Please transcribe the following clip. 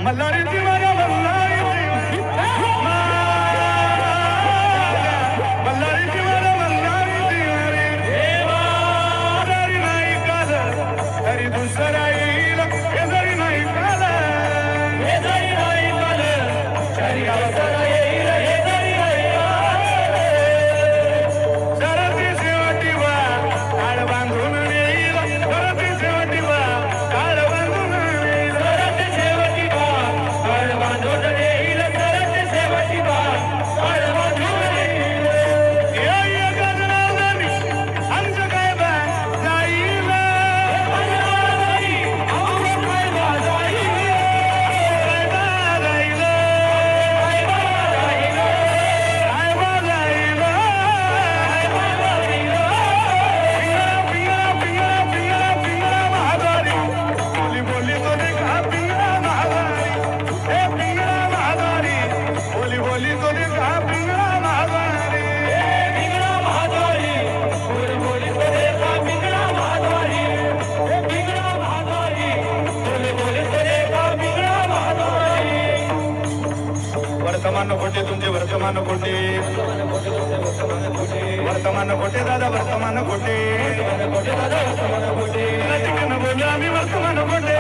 मल्हारी माझ्या मल्हारी मल्हारी माझ्या मल्हारी मल्हारी नाही काल तरी दुसरा येईल हे जरी नाही काल हे जरी नाही काल तरी अवसर येईल हे जरी नाही सरती शेवटी वा काळ बांधून येईल सरती शेवटी वा काळ बांधून येईल सरती शेवटी वा काळ बांधून येईल सरती शेवटी वा काळ बांधून येईल ये गजराजानी आमचं काय बा जाईल गजराजानी आमचं काय बा जाईल काय बा जाईल काय बा जाईल काय बा जाईल काय बा जाईल पिंगळा पिंगळा पिंगळा पिंगळा महादारी बोली बोली तो देखा पिंगळा महादारी हे पिंगळा महादारी बोली बोली तो देखा पिंगळा महादारी पिंगळा महादारी बोली बोली तो देखा पिंगळा महादारी हे पिंगळा महादारी बोली बोली तो देखा पिंगळा महादारी वर्तमान कोटे तुमचे वर्तमान कोटे वर्तमान कोटे दादा वर्तमान कोटे दादा वर्तमान कोटे बोलू आम्ही वर्तमान कोटे